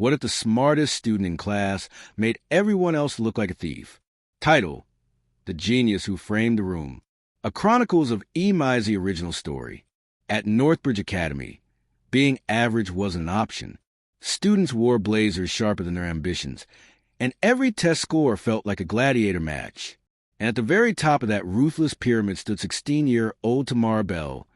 What if the smartest student in class made everyone else look like a thief? Title: The Genius Who Framed the Room. A Chronicles of E. Mizey original story. At Northbridge Academy, being average wasn't an option. Students wore blazers sharper than their ambitions, and every test score felt like a gladiator match. And at the very top of that ruthless pyramid stood 16-year-old Tamara Bell,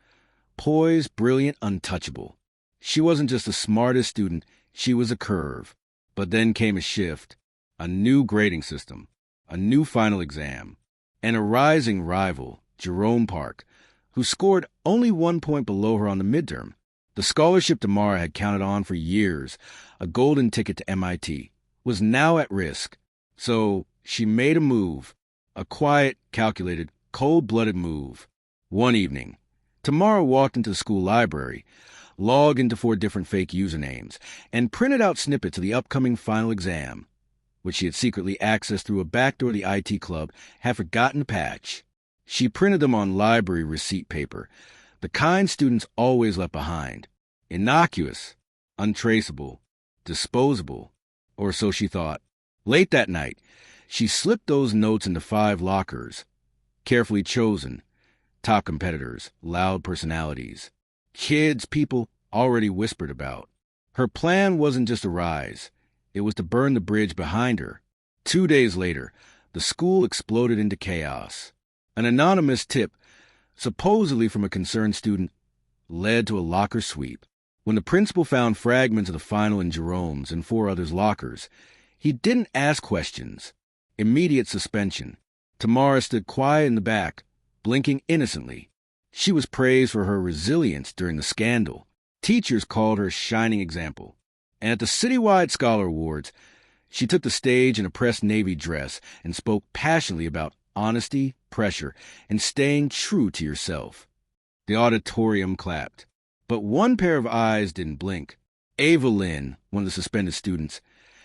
poised, brilliant, untouchable. She wasn't just the smartest student, she was a curve. But then came a shift, a new grading system, a new final exam, and a rising rival, Jerome Park, who scored only 1 point below her on the midterm. The scholarship Tamara had counted on for years, a golden ticket to MIT, was now at risk. So she made a move, a quiet, calculated, cold-blooded move. One evening, Tamara walked into the school library, logged into 4 different fake usernames, and printed out snippets of the upcoming final exam, which she had secretly accessed through a backdoor the IT club had forgotten to patch. She printed them on library receipt paper, the kind students always left behind. Innocuous, untraceable, disposable, or so she thought. Late that night, she slipped those notes into 5 lockers, carefully chosen, top competitors, loud personalities, kids people already whispered about. Her plan wasn't just to rise, it was to burn the bridge behind her. 2 days later, the school exploded into chaos. An anonymous tip, supposedly from a concerned student, led to a locker sweep. When the principal found fragments of the final in Jerome's and 4 others' lockers, he didn't ask questions. Immediate suspension. Tamara stood quiet in the back, blinking innocently. She was praised for her resilience during the scandal. Teachers called her a shining example. And at the citywide Scholar Awards, she took the stage in a pressed navy dress and spoke passionately about honesty, pressure, and staying true to yourself. The auditorium clapped. But one pair of eyes didn't blink. Ava Lynn, one of the suspended students,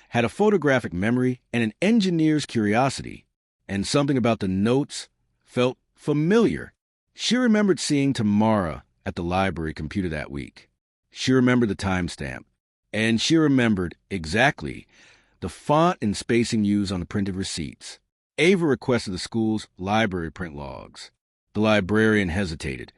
had a photographic memory and an engineer's curiosity, and something about the notes felt familiar. She remembered seeing Tamara at the library computer that week. She remembered the timestamp, and she remembered exactly the font and spacing used on the printed receipts. Ava requested the school's library print logs. The librarian hesitated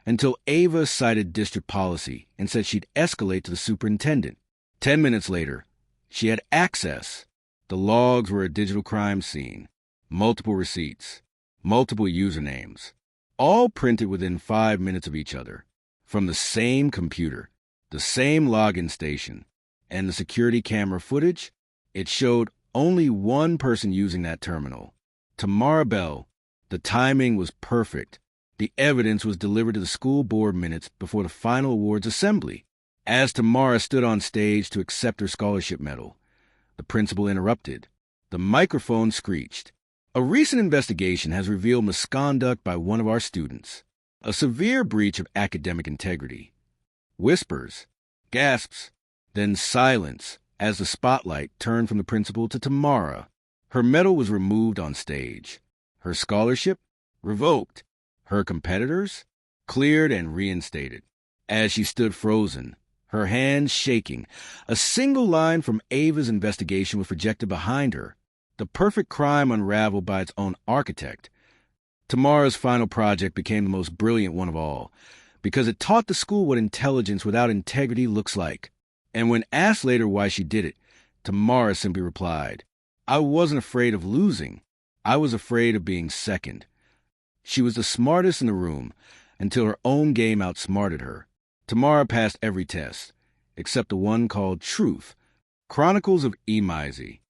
until Ava cited district policy and said she'd escalate to the superintendent. 10 minutes later, she had access. The logs were a digital crime scene, multiple receipts, multiple usernames, all printed within 5 minutes of each other, from the same computer, the same login station, and the security camera footage. It showed only one person using that terminal, Tamara Bell. The timing was perfect. The evidence was delivered to the school board minutes before the final awards assembly. As Tamara stood on stage to accept her scholarship medal, the principal interrupted. The microphone screeched. A recent investigation has revealed misconduct by one of our students, a severe breach of academic integrity. Whispers, gasps, then silence as the spotlight turned from the principal to Tamara. Her medal was removed on stage. Her scholarship revoked. Her competitors cleared and reinstated. As she stood frozen, her hands shaking, a single line from Ava's investigation was projected behind her, the perfect crime unraveled by its own architect. Tamara's final project became the most brilliant one of all, because it taught the school what intelligence without integrity looks like. And when asked later why she did it, Tamara simply replied, "I wasn't afraid of losing. I was afraid of being second." She was the smartest in the room until her own game outsmarted her. Tamara passed every test, except the one called Truth, Chronicles of E. Mizey.